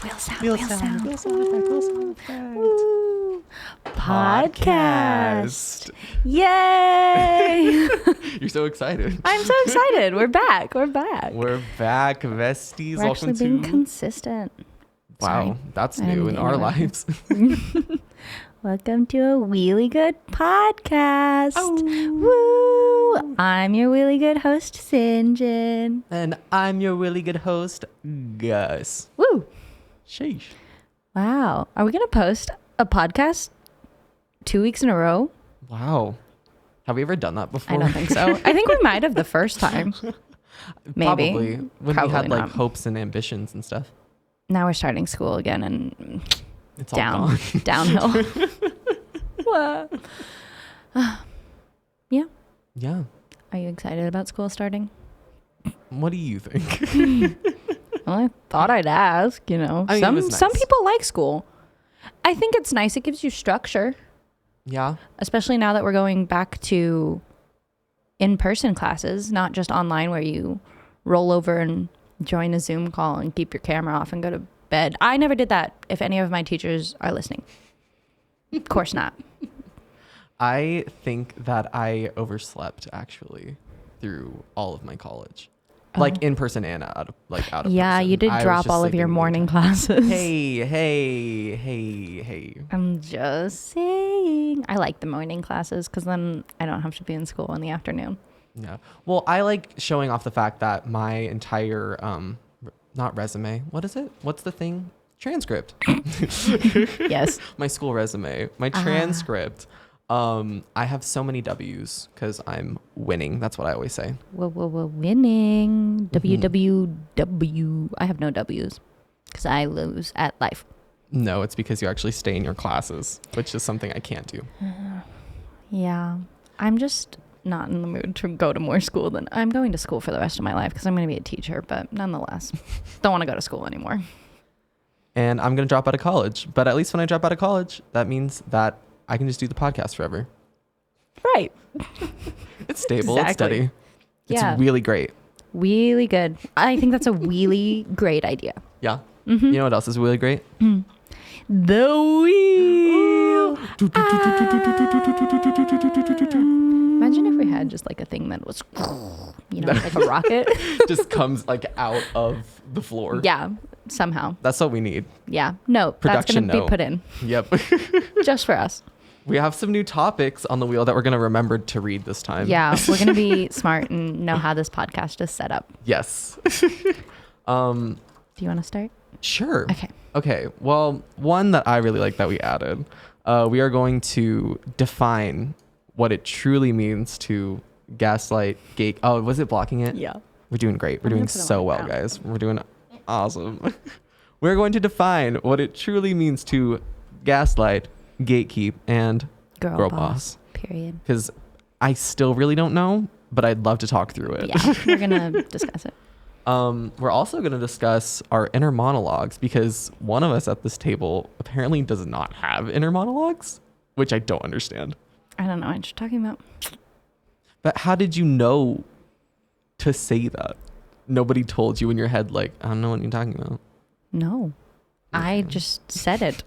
Wheel sound effect. Woo. Podcast. Yay! You're so excited. I'm so excited. We're back. We're back, besties. We're actually being consistent. Wow, Sorry. that's new in our lives. Welcome to a really good podcast. Oh. Woo! I'm your really good host, Cynjyn. And I'm your really good host, Gus. Woo! Sheesh. Wow. Are we going to post a podcast 2 weeks in a row? Wow. Have we ever done that before? I don't think so. I think we might have the first time. Maybe. Probably. When Probably we had like not. hopes and ambitions and stuff. Now we're starting school again and It's all gone. Downhill. What? Yeah. Yeah. Are you excited about school starting? What do you think? Well, I thought I'd ask, you know. I mean, it was nice. Some people like school. I think it's nice. It gives you structure, Yeah. especially now that we're going back to in-person classes, not just online where you roll over and join a Zoom call and keep your camera off and go to bed. I never did that, if any of my teachers are listening. Of course not. I think that I overslept actually through all of my college. Like in person and out of Yeah, person. you did I was drop just all of your sleeping the morning entire- classes. Hey. I'm just saying. I like the morning classes because then I don't have to be in school in the afternoon. Yeah. Well, I like showing off the fact that my entire not resume. What is it? What's the thing? Transcript. Yes. My school resume. My transcript. I have so many W's because I'm winning. That's what I always say. Whoa, winning. WWW. I have no W's because I lose at life. No, it's because you actually stay in your classes, which is something I can't do. Yeah. I'm just not in the mood to go to more school than I'm going to school for the rest of my life because I'm going to be a teacher, but nonetheless, don't want to go to school anymore. And I'm going to drop out of college. But at least when I drop out of college, that means that I can just do the podcast forever. Right. It's stable. Exactly. It's steady. It's Yeah. really great. Really good. I think that's a really great idea. Yeah. Mm-hmm. You know what else is really great? The wheel. Imagine if we had just like a thing that was, you know, like a rocket. Just comes like out of the floor. Yeah, somehow. That's what we need. Yeah. No, Production that's going to note. be put in Yep. just for us. We have some new topics on the wheel that we're going to remember to read this time. Yeah, we're going to be smart and know how this podcast is set up. Yes. Do you want to start? Sure. Okay. Well, one that I really like that we added, we are going to define what it truly means to gaslight, gate. Oh, was it blocking it? Yeah. We're doing great. We're I'm doing gonna put it so on well, now. guys. We're doing awesome. We're going to define what it truly means to gaslight, gatekeep, and girl boss. Period. Because I still really don't know, but I'd love to talk through it. Yeah, we're going to discuss it. We're also going to discuss our inner monologues because one of us at this table apparently does not have inner monologues, which I don't understand. I don't know what you're talking about. But how did you know to say that? Nobody told you in your head, like, I don't know what you're talking about. No, I just said it.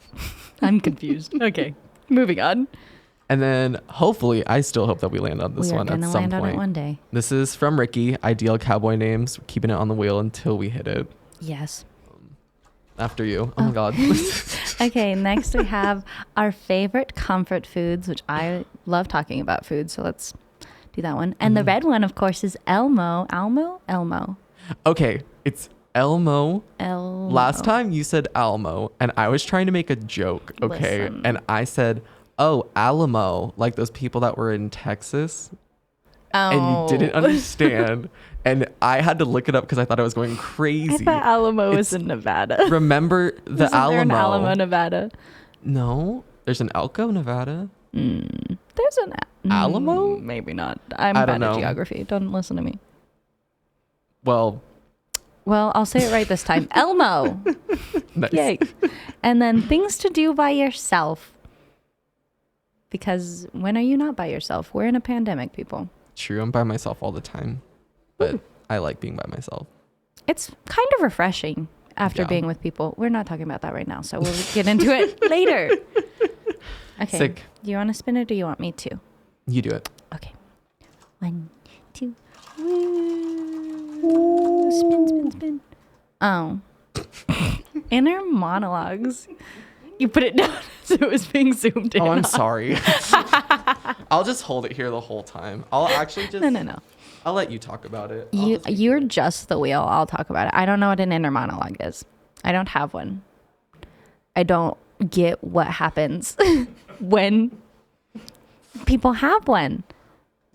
I'm confused. Okay, moving on. And then hopefully, I still hope that we land on this We are one at going to some land on point. it one day. This is from Ricky, Ideal Cowboy Names, keeping it on the wheel until we hit it. Yes. After you. Oh my God. Okay, next we have our favorite comfort foods, which I love talking about food, so let's do that one. And the red one, of course, is Elmo. Elmo. Okay, it's Elmo. Elmo. Last time you said Almo, and I was trying to make a joke, okay? Listen. And I said, oh, Alamo, like those people that were in Texas. Oh. And you didn't understand. And I had to look it up because I thought I was going I crazy. thought Alamo was It's- in Nevada. Remember the Isn't Alamo? there an Alamo, Nevada? No, there's an Elko, Nevada. There's an Alamo? Maybe not. I'm I bad don't at know. geography. Don't listen to me. Well, Well, I'll say it right this time. Elmo. nice. Yay. And then things to do by yourself. Because when are you not by yourself? We're in a pandemic, people. True, I'm by myself all the time. But I like being by myself. It's kind of refreshing. after Yeah. being with people. We're not talking about that right now, so we'll get into it later. Okay. Sick. Do you want to spin it or do you want me to? You do it. Okay. 1, 2. Woo. Spin, spin, spin. Oh. Inner monologues. You put it down so it was being zoomed in. Oh, I'm on. sorry. I'll just hold it here the whole time. I'll actually just. No. I'll let you talk about it. You're just the wheel. I'll talk about it. I don't know what an inner monologue is. I don't have one. I don't get what happens when people have one.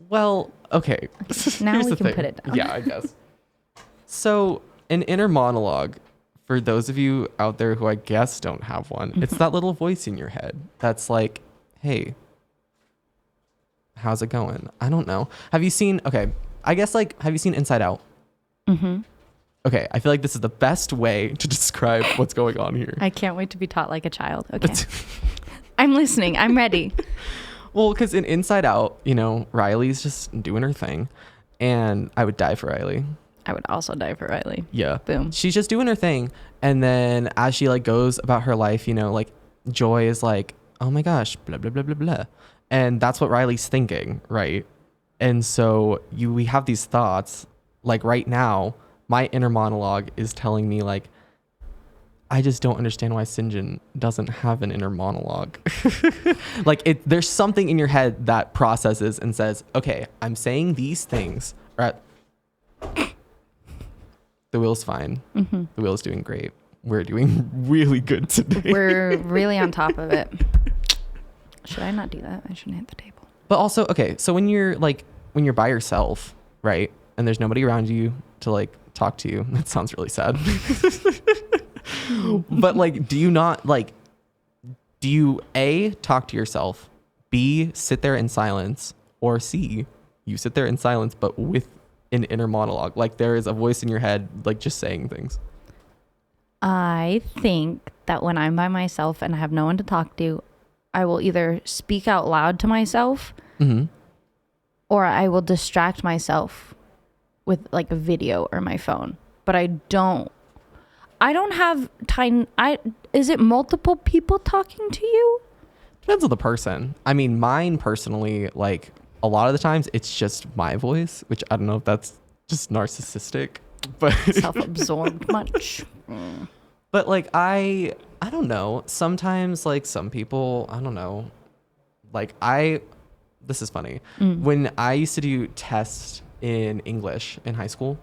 Well, okay. Now Here's we the can thing. put it down. Yeah, I guess. So, an inner monologue, for those of you out there who I guess don't have one, it's that little voice in your head that's like, hey, how's it going? I don't know. Have you seen, okay, I guess like, have you seen Inside Out? Mm-hmm. Okay, I feel like this is the best way to describe what's going on here. I can't wait to be taught like a child. Okay. I'm listening. I'm ready. Well, because in Inside Out, you know, Riley's just doing her thing, and I would die for Riley. I would also die for Riley. Yeah. Boom. She's just doing her thing, and then as she like goes about her life, you know, like Joy is like, oh my gosh, blah blah blah blah blah, and that's what Riley's thinking, right? And so we have these thoughts, like right now, my inner monologue is telling me like, I just don't understand why Cynjyn doesn't have an inner monologue. Like there's something in your head that processes and says, okay, I'm saying these things. Right? The wheel's fine. Mm-hmm. The wheel's doing great. We're doing really good today. We're really on top of it. Should I not do that? I shouldn't hit the table. But also, okay, so when you're by yourself, right? And there's nobody around you to like talk to you. That sounds really sad. But like, do you A, talk to yourself, B, sit there in silence, or C, you sit there in silence but with an inner monologue, like there is a voice in your head like just saying things? I think that when I'm by myself and I have no one to talk to, I will either speak out loud to myself, mm-hmm. or I will distract myself with like a video or my phone. But I don't have time. Is it multiple people talking to you? Depends on the person. I mean, mine personally, like a lot of the times it's just my voice, which I don't know if that's just narcissistic, but Self-absorbed much. But like I don't know. Sometimes like some people, I don't know. Like this is funny. When I used to do tests in English in high school,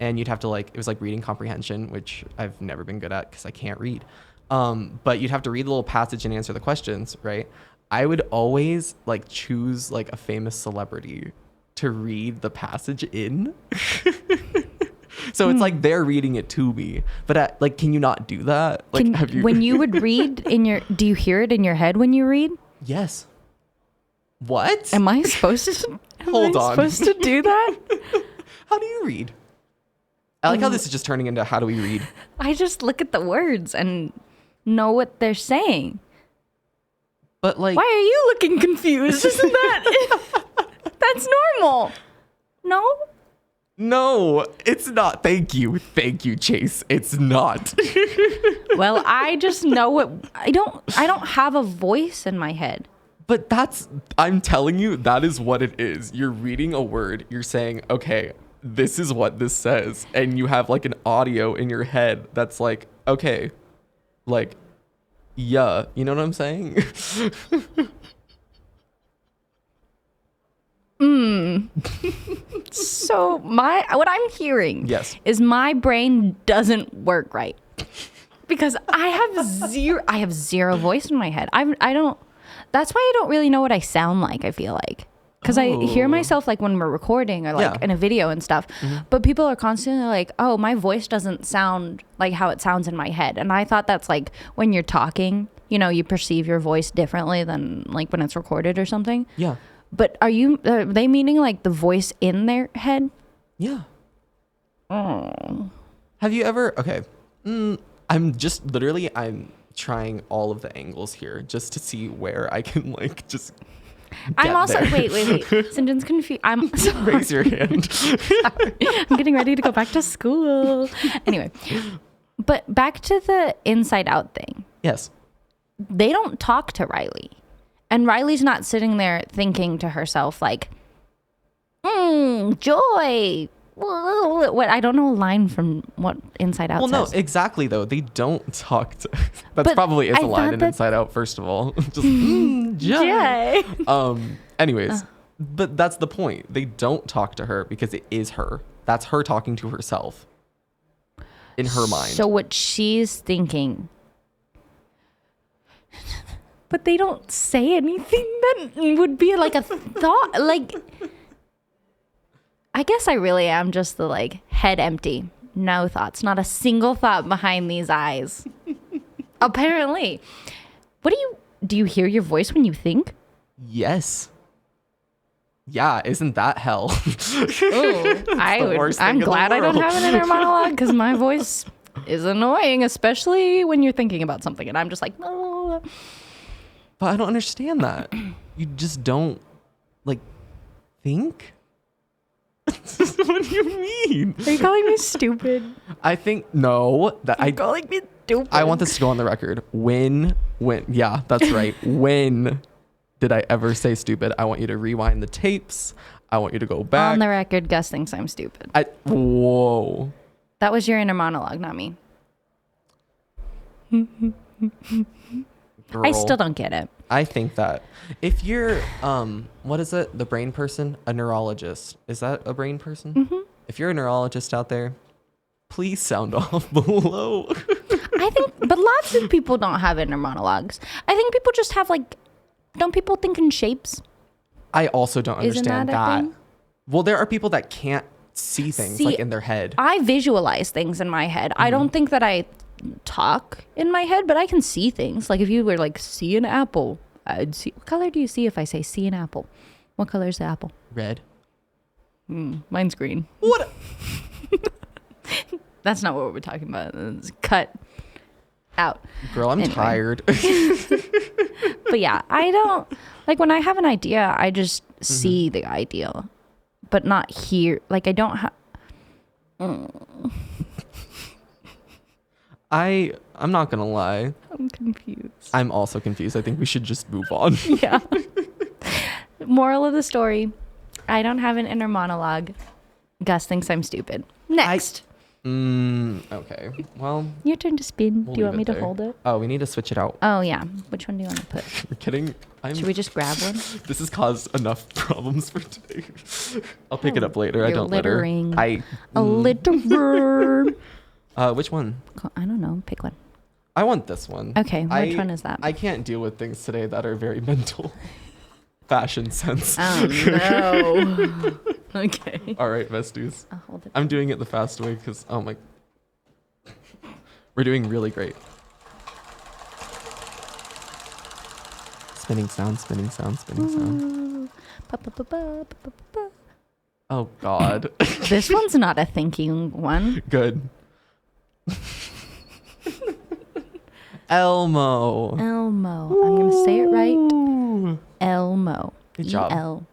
and you'd have to like, it was like reading comprehension, which I've never been good at because I can't read. But you'd have to read the little passage and answer the questions, right? I would always like choose like a famous celebrity to read the passage in. So it's like they're reading it to me, but like, can you not do that? Like, when you would read do you hear it in your head when you read? Yes. What? Am I supposed to? Hold on. Supposed to do that? How do you read? I like how this is just turning into how do we read? I just look at the words and know what they're saying. But like, why are you looking confused? Isn't that that's normal? No? No, it's not. Thank you, Chase. It's not. Well, I just know what I don't have a voice in my head. But I'm telling you, that is what it is. You're reading a word, you're saying, okay, this is what this says. And you have like an audio in your head that's like, okay, like, yeah, you know what I'm saying? So what I'm hearing is my brain doesn't work right. Because I have zero voice in my head. That's why I don't really know what I sound like, I feel like. Because I hear myself like when we're recording or like in a video and stuff. But people are constantly like, oh, my voice doesn't sound like how it sounds in my head. And I thought that's like when you're talking, you know, you perceive your voice differently than like when it's recorded or something. Yeah. But are they meaning like the voice in their head? Yeah. Oh. Have you ever, okay. I'm trying all of the angles here just to see where I can like just I'm also there. wait. Cynjyn's confused. I'm sorry. Raise your hand. Sorry. I'm getting ready to go back to school. Anyway, But back to the Inside Out thing. Yes. They don't talk to Riley. And Riley's not sitting there thinking to herself like, joy. What? I don't know a line from what Inside Out says. Well, no, exactly, though. They don't talk to... That's But probably is I a line thought in that- Inside Out, first of all. Just, Jay. Anyways, but that's the point. They don't talk to her because it is her. That's her talking to herself in her mind. So what she's thinking... But they don't say anything that would be like a thought. Like, I guess I really am just the like head empty. No thoughts. Not a single thought behind these eyes. Apparently. Do you hear your voice when you think? Yes. Yeah, isn't that hell? Ooh, I'm glad I don't have an inner monologue because my voice is annoying, especially when you're thinking about something and I'm just like, oh. But I don't understand that. You just don't, like, think? What do you mean? Are you calling me stupid? I think, no. You're calling me stupid. I want this to go on the record. Yeah, that's right. When did I ever say stupid? I want you to rewind the tapes. I want you to go back. On the record, Gus thinks I'm stupid. Whoa. That was your inner monologue, not me. Girl, I still don't get it. I think that if you're, what is it? The brain person? A neurologist. Is that a brain person? Mm-hmm. If you're a neurologist out there, please sound off below. I think, but lots of people don't have inner monologues. I think people just have like, don't people think in shapes? I also don't Isn't understand that a that. thing? Well, there are people that can't see things like in their head. I visualize things in my head. I don't think that I talk in my head, but I can see things. Like if you were like, see an apple, I'd see. What color do you see if I say see an apple? What color is the apple? Red. Mine's green. What? That's not what we're talking about. It's cut out. Girl, I'm tired. But yeah, I don't like when I have an idea, I just see the idea, but not hear. Like I don't have. I'm not gonna lie. I'm confused. I'm also confused. I think we should just move on. Yeah. Moral of the story: I don't have an inner monologue. Gus thinks I'm stupid. Next. Okay. Well, Your turn to spin. we'll Do you want leave me it to there. hold it? Oh, we need to switch it out. Oh yeah. Which one do you want to put? You're kidding? Should we just grab one? This has caused enough problems for today. I'll pick it up later. I You're don't littering. litter. A little. Which one? I don't know. Pick one. I want this one. Okay. Which one is that? I can't deal with things today that are very mental. Fashion sense. Oh no. Okay. All right, besties. I'll hold it. I'm doing it the fast way because, oh my. We're doing really great. Spinning sound, spinning sound, spinning sound. Oh, God. This one's not a thinking one. Good. Elmo. Elmo. I'm going to say it right. Ooh. Elmo. Good job. Elmo.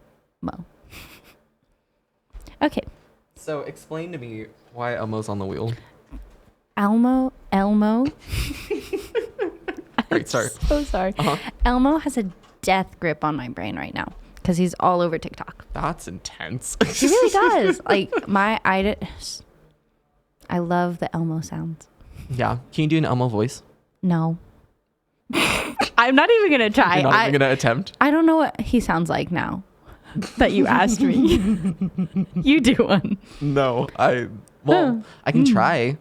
Okay. So explain to me why Elmo's on the wheel. Elmo. Right, sorry. So sorry. Elmo has a death grip on my brain right now because he's all over TikTok. That's intense. He really does. Like I love the Elmo sounds. Yeah. Can you do an Elmo voice? No. I'm not even going to try. You're not even going to attempt? I don't know what he sounds like now that you asked me. You do one. No. I can try.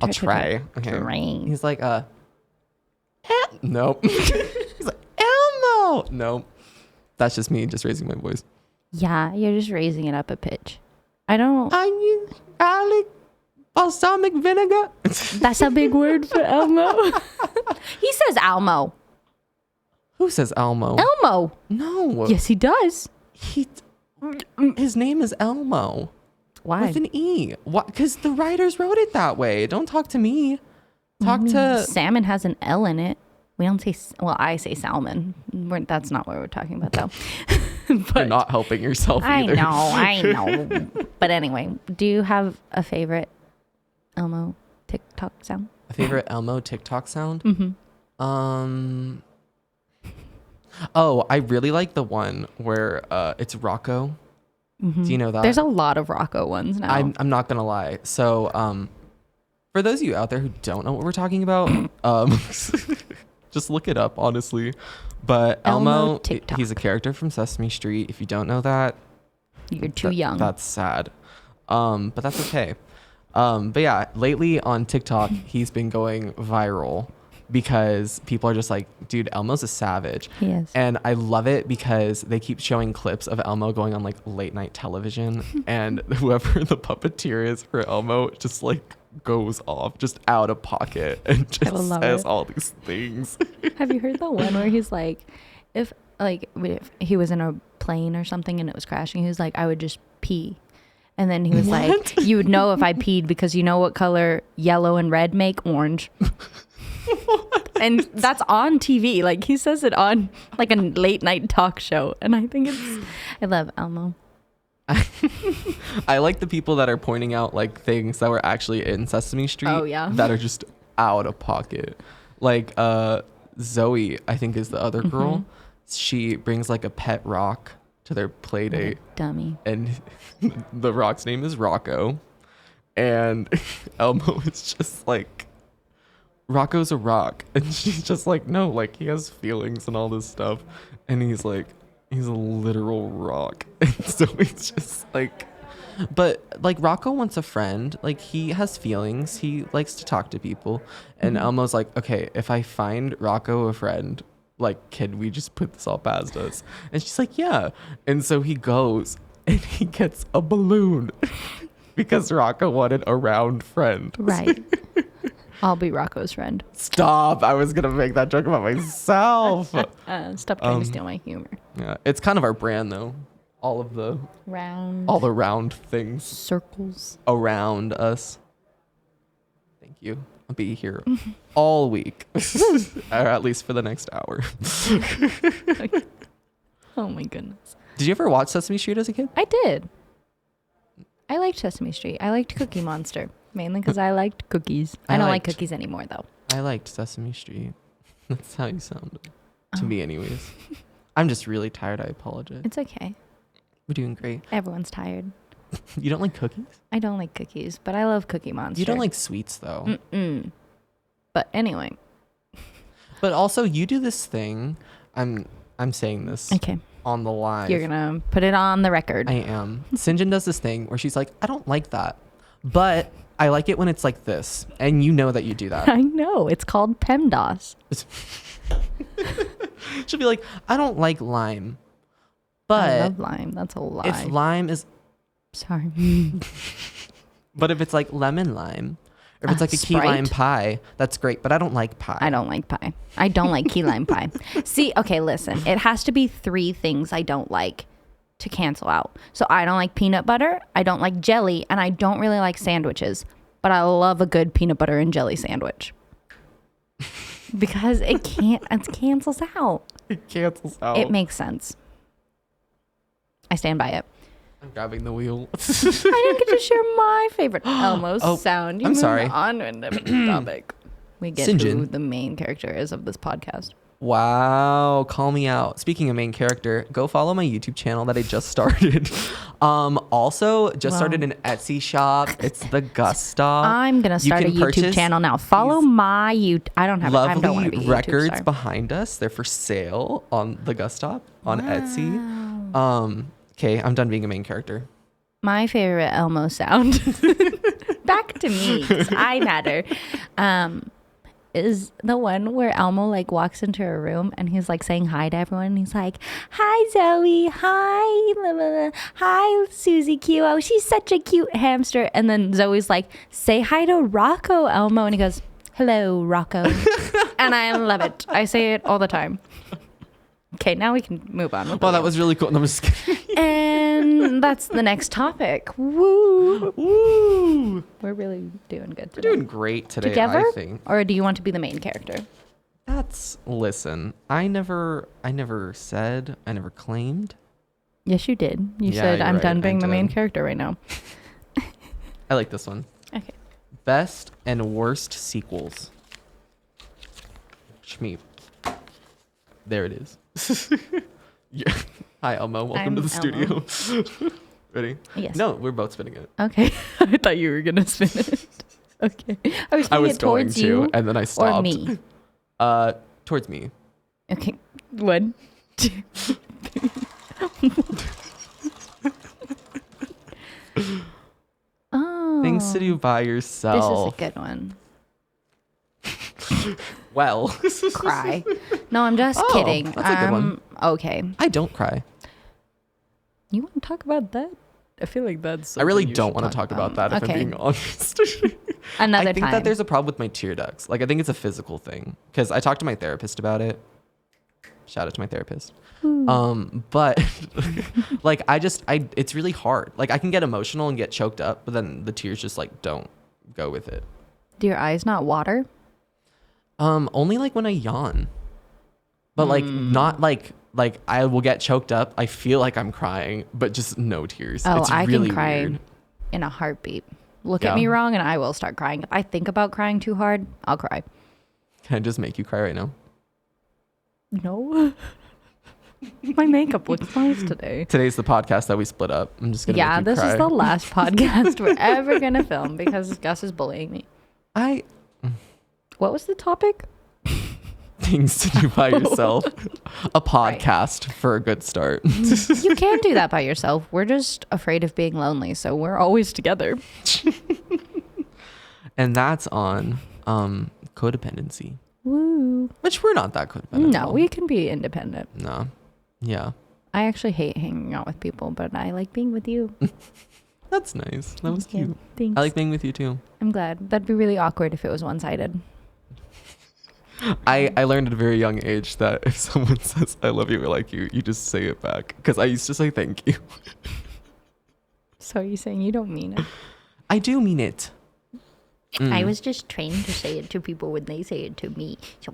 I'll try. Okay. Try. He's like, nope. He's like, Elmo. Nope. That's just me just raising my voice. Yeah, you're just raising it up a pitch. I don't. Onion, garlic, balsamic vinegar. That's a big word for Elmo. He says Elmo. Who says Elmo? Elmo. No. Yes, he does. His name is Elmo. Why? With an E. Why? Because the writers wrote it that way. Don't talk to me. Talk to... Salmon has an L in it. We don't say... Well, I say salmon. That's not what we're talking about, though. You're not helping yourself either. I know. But anyway, do you have a favorite Elmo TikTok? TikTok sound. A favorite Elmo TikTok sound? Oh, I really like the one where it's Rocco. Do you know that? There's a lot of Rocco ones now. I'm not gonna lie. So for those of you out there who don't know what we're talking about, just look it up, honestly. But Elmo, he's a character from Sesame Street. If you don't know that, you're too young. That's sad. But that's okay. But yeah, lately on TikTok, he's been going viral because people are just like, dude, Elmo's a savage. He is. And I love it because they keep showing clips of Elmo going on like late night television and whoever the puppeteer is for Elmo just like goes off just out of pocket and just says all these things. Have you heard the one where he's like, if he was in a plane or something and it was crashing, he was like, I would just pee. And then he was like, you would know if I peed because you know what color yellow and red make? Orange. And that's on TV. Like he says it on like a late night talk show. And I think I love Elmo. I like the people that are pointing out like things that were actually in Sesame Street. Oh, yeah. That are just out of pocket. Like Zoe, I think is the other girl. She brings like a pet rock to their play date. Dummy. And the rock's name is Rocco. And Elmo is just like, Rocco's a rock. And she's just like, no, like he has feelings and all this stuff. And he's like, he's a literal rock. And so it's just like, but like Rocco wants a friend. Like he has feelings. He likes to talk to people. And Elmo's like, okay, if I find Rocco a friend, like, can we just put this all past us? And she's like, yeah. And so he goes and he gets a balloon because Rocco wanted a round friend. Right. I'll be Rocco's friend. Stop. I was going to make that joke about myself. Stop trying to steal my humor. Yeah. It's kind of our brand, though. All the round things. Circles. Around us. Thank you. I'll be here all week. Or at least for the next hour. Oh my goodness. Did you ever watch Sesame Street as a kid? I did. I liked Sesame Street. I liked Cookie Monster. Mainly because I liked cookies. I don't like cookies anymore, though. I liked Sesame Street. That's how you sounded. To me, anyways. I'm just really tired. I apologize. It's okay. We're doing great. Everyone's tired. You don't like cookies? I don't like cookies, but I love Cookie Monster. You don't like sweets, though. Mm-mm. But anyway. But also, you do this thing. I'm saying this. Okay. On the live. You're going to put it on the record. I am. Cynjyn does this thing where she's like, I don't like that. But I like it when it's like this. And you know that you do that. I know. It's called PEMDAS. She'll be like, I don't like lime. But I love lime. That's a lie. If lime is... Sorry. But if it's like lemon lime, or if it's like a key Sprite? lime pie, that's great. But I don't like pie. I don't like pie. I don't like key lime pie. See, okay, listen. It has to be 3 things I don't like to cancel out. So I don't like peanut butter, I don't like jelly, and I don't really like sandwiches. But I love a good peanut butter and jelly sandwich. Because it cancels out. It cancels out. It makes sense. I stand by it. I'm grabbing the wheel. I didn't get to share my favorite Elmo sound. I'm sorry. On to a different topic. We get Cynjyn. who the main character is of this podcast. Wow, call me out. Speaking of main character, go follow my YouTube channel that I just started. Also, started an Etsy shop. It's TheGusStop. I'm gonna start a YouTube channel now. Follow my YouTube. I don't have lovely I don't wanna be records YouTube, behind us. They're for sale on TheGusStop on Etsy. Okay, I'm done being a main character. My favorite Elmo sound. Back to me, 'cause I matter. Is the one where Elmo like walks into a room and he's like saying hi to everyone. And he's like, "Hi Zoe, hi, blah, blah, blah. Hi Susie Q. Oh, she's such a cute hamster." And then Zoe's like, "Say hi to Rocco, Elmo." And he goes, "Hello, Rocco." And I love it. I say it all the time. Okay, now we can move on. Well, that was really cool. No, I'm just kidding. And that's the next topic. Woo! Woo! We're really doing good today. We're doing great today, Together? I think. Or do you want to be the main character? Listen, I never claimed. Yes, you did. You Yeah, said, you're "I'm right, done I being the main did. character right now." I like this one. Okay. Best and worst sequels. Shmeep. There it is. Yeah. Hi, Elmo. Welcome to the studio. Ready? Yes. No, we're both spinning it. Okay. I thought you were gonna spin it. Okay. I was spinning it going towards to, you and then I stopped. or me. Towards me. Okay. 1, 2, 3. Oh. Things to do by yourself. This is a good one. Well. Cry. No, I'm just kidding. That's a good one. Okay. I don't cry. You want to talk about that? I feel like that's. I really don't want to talk about that if I'm being honest. Another I think time. that there's a problem with my tear ducts. Like, I think it's a physical thing because I talked to my therapist about it. Shout out to my therapist. But like, it's really hard. Like, I can get emotional and get choked up, but then the tears just like don't go with it. Do your eyes not water? Only like when I yawn, but like not like I will get choked up. I feel like I'm crying, but just no tears. Oh, it's I really can cry weird. in a heartbeat. Look at me wrong and I will start crying. If I think about crying too hard, I'll cry. Can I just make you cry right now? No. My makeup looks nice today. Today's the podcast that we split up. I'm just gonna make you this cry. is the last podcast we're ever gonna film because Gus is bullying me. What was the topic? Things to do by yourself. A podcast for a good start. You can do that by yourself. We're just afraid of being lonely, so we're always together. And that's on codependency. Woo. Which we're not that codependent. No, we can be independent. No. Yeah. I actually hate hanging out with people, but I like being with you. That's nice. That was cute. Thanks. I like being with you too. I'm glad. That'd be really awkward if it was one-sided. I learned at a very young age that if someone says I love you or like you, you just say it back. Because I used to say thank you. So are you saying you don't mean it? I do mean it. I was just trained to say it to people when they say it to me. So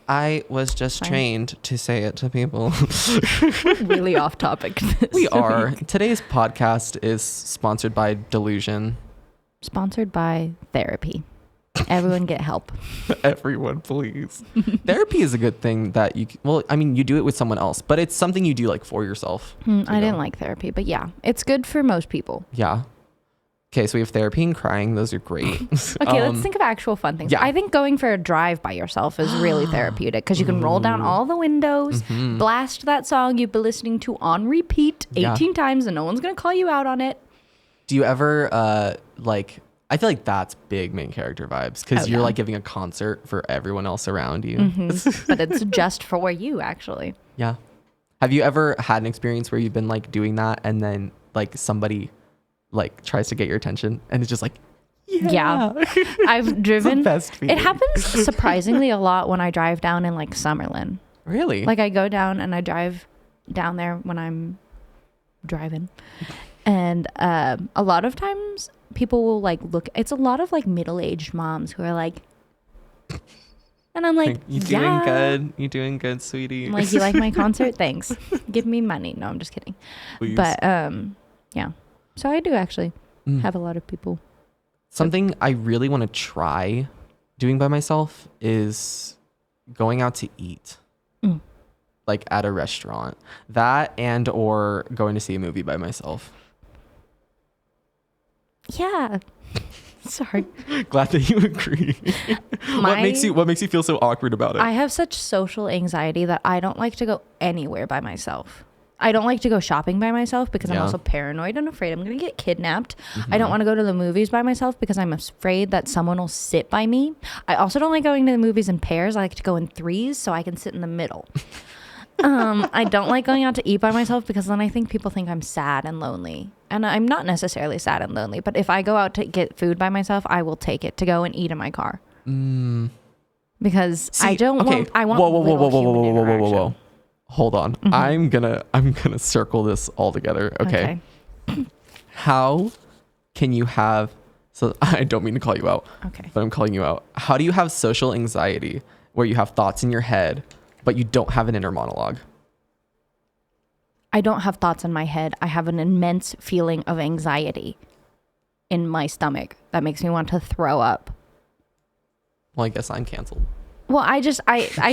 I was just trained to say it to people. Really off topic. We are. Today's podcast is sponsored by Delusion. Sponsored by therapy. Everyone get help. Everyone, please. Therapy is a good thing that you do it with someone else, but it's something you do like for yourself. I didn't like therapy, but yeah, it's good for most people. Yeah. Okay, so we have therapy and crying. Those are great. Okay, let's think of actual fun things. Yeah. I think going for a drive by yourself is really therapeutic because you can roll down all the windows, blast that song you've been listening to on repeat 18 times, and no one's going to call you out on it. Do you ever, I feel like that's big main character vibes because you're like giving a concert for everyone else around you. But it's just for you, actually. Yeah. Have you ever had an experience where you've been like doing that and then like somebody like tries to get your attention and it's just like, yeah. I've driven. It's the best feeling. It happens surprisingly a lot when I drive down in like Summerlin. Really? Like I go down and I drive down there when I'm driving. And a lot of times people will like look, it's a lot of like middle-aged moms who are like, and I'm like, you doing good? You doing good, sweetie? I'm like, you like my concert? Thanks. Give me money. No, I'm just kidding. Please. But yeah. So I do actually have a lot of people. Something I really want to try doing by myself is going out to eat. Like at a restaurant. That and or going to see a movie by myself. Yeah. Sorry. Glad that you agree. What makes you feel so awkward about it? I have such social anxiety that I don't like to go anywhere by myself. I don't like to go shopping by myself because I'm also paranoid and afraid I'm going to get kidnapped. I don't want to go to the movies by myself because I'm afraid that someone will sit by me. I also don't like going to the movies in pairs. I like to go in threes so I can sit in the middle. I don't like going out to eat by myself because then I think people think I'm sad and lonely. And I'm not necessarily sad and lonely, but if I go out to get food by myself, I will take it to go and eat in my car. Because I don't want, I want whoa. Hold on. I'm gonna circle this all together. Okay. How can you have, so I don't mean to call you out, but I'm calling you out. How do you have social anxiety where you have thoughts in your head, but you don't have an inner monologue? I don't have thoughts in my head. I have an immense feeling of anxiety. in my stomach that makes me want to throw up. Well, I guess I'm canceled. Well, I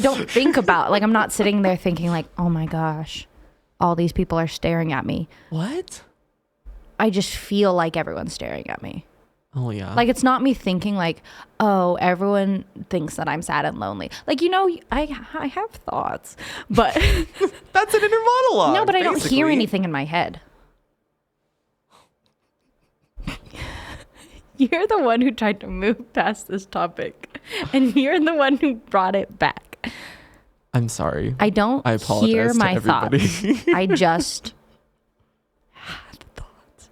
don't think about, like, I'm not sitting there thinking like, oh my gosh, all these people are staring at me. What? I just feel like everyone's staring at me. Oh, yeah. Like, it's not me thinking like, oh, everyone thinks that I'm sad and lonely. Like, you know, I have thoughts, but that's an inner monologue. No, but I don't basically. hear anything in my head. You're the one who tried to move past this topic, and you're the one who brought it back. I'm sorry. I don't hear my thoughts. I just had thoughts.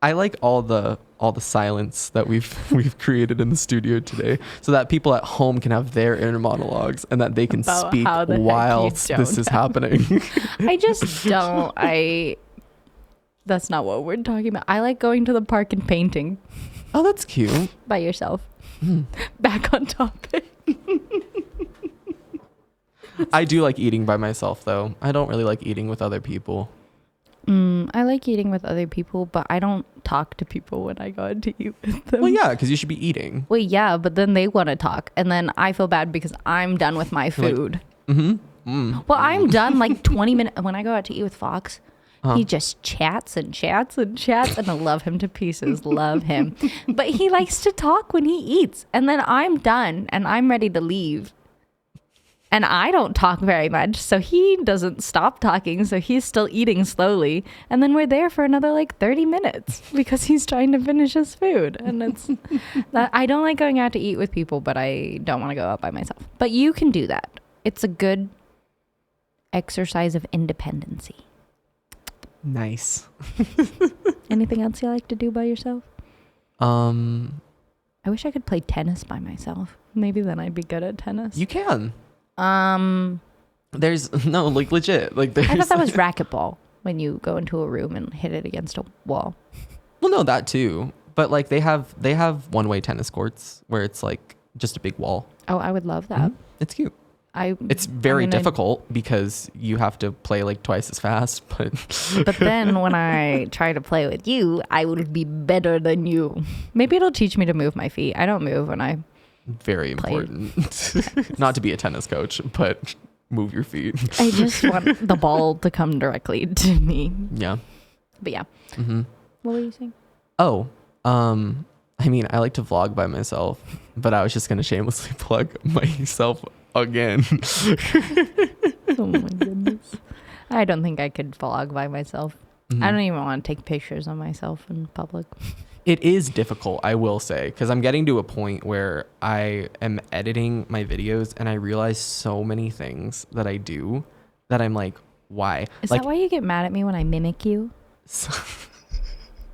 I like all the silence that we've created in the studio today, so that people at home can have their inner monologues and that they can About speak whilst this is happening. I just don't. That's not what we're talking about. I like going to the park and painting. Oh, that's cute. By yourself. Back on topic. I do like eating by myself, though. I don't really like eating with other people. I like eating with other people, but I don't talk to people when I go out to eat with them. Well, yeah, because you should be eating. Well, yeah, but then they want to talk, and then I feel bad because I'm done with my food. Well, I'm done like 20 minutes. When I go out to eat with Fox, he just chats and chats and chats, and I love him to pieces. Love him. But he likes to talk when he eats, and then I'm done, and I'm ready to leave. And I don't talk very much, so he doesn't stop talking, so he's still eating slowly. And then we're there for another like 30 minutes because he's trying to finish his food. And it's that I don't like going out to eat with people, but I don't want to go out by myself. But you can do that. It's a good exercise of independency. Nice. Anything else you like to do by yourself? I wish I could play tennis by myself. Maybe then I'd be good at tennis. You can. There's no, like, legit, like, there's, I thought that was racquetball when you go into a room and hit it against a wall. Well, no, that too, but like they have one-way tennis courts where it's like just a big wall. Oh, I would love that. It's cute. It's very difficult because you have to play like twice as fast, but then when I try to play with you, I will be better than you. Maybe it'll teach me to move my feet. I don't move when I very important. Not to be a tennis coach, but move your feet. I just want the ball to come directly to me. Yeah. But yeah. What were you saying? Oh, I mean, I like to vlog by myself, but I was just gonna shamelessly plug myself again. Oh my goodness. I don't think I could vlog by myself. I don't even want to take pictures of myself in public. It is difficult, I will say, because I'm getting to a point where I am editing my videos and I realize so many things that I do that I'm like, why? Is like, that why you get mad at me when I mimic you?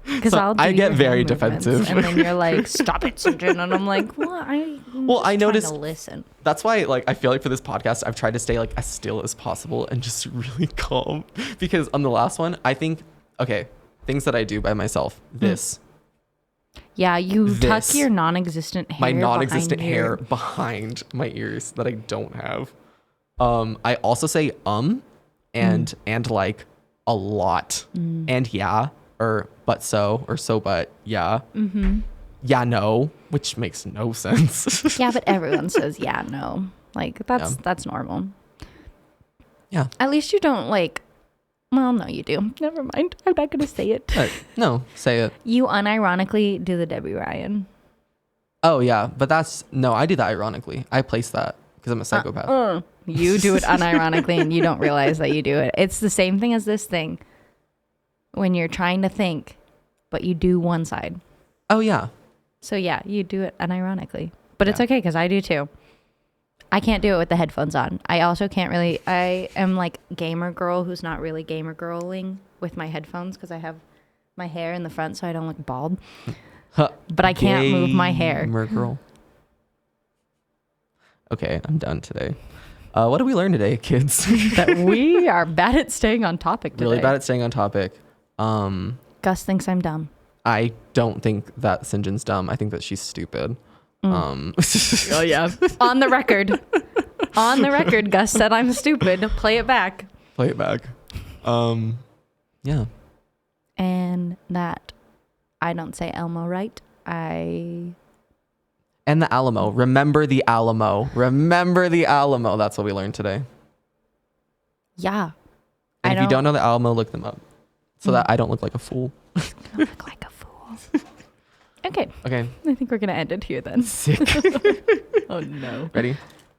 Because I get very defensive, and then you're like, "Stop it, Cynjyn," and I'm like, "Well, I noticed." Listen. That's why, like, I feel like for this podcast, I've tried to stay like as still as possible and just really calm. Because on the last one, I think, okay, things that I do by myself. This. Yeah, you tuck your non-existent hair. My non-existent hair behind my ears that I don't have. I also say and like a lot and yeah. Or but so, or so but, yeah. Yeah, no, which makes no sense. Yeah, but everyone says yeah, no. Like, that's normal. Yeah. At least you don't, like, well, no, you do. Never mind. I'm not going to say it. No, say it. You unironically do the Debbie Ryan. Oh, yeah, but I do that ironically. I place that because I'm a psychopath. You do it unironically and you don't realize that you do it. It's the same thing as this thing. When you're trying to think, but you do one side. Oh, yeah. So, yeah, you do it unironically. But it's okay because I do too. I can't do it with the headphones on. I also can't really. I am like gamer girl who's not really gamer girling with my headphones because I have my hair in the front so I don't look bald. But I can't move my hair. Gamer girl. Okay, I'm done today. What did we learn today, kids? That we are bad at staying on topic today. Really bad at staying on topic. Gus thinks I'm dumb. I don't think that Cynjyn's dumb. I think that she's stupid. Oh yeah. On the record. On the record, Gus said I'm stupid. Play it back. Play it back. Yeah. and that I don't say Elmo right. And the Alamo. Remember the Alamo. Remember the Alamo. That's what we learned today. Yeah. And if you don't know the Alamo, look them up so that I don't look like a fool. Don't look like a fool. Okay. Okay. I think we're going to end it here then. Sick. Oh, no. Ready?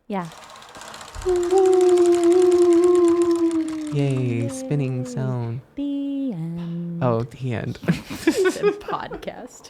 Yeah. Yay. Spinning sound. The end. Oh, the end. Podcast.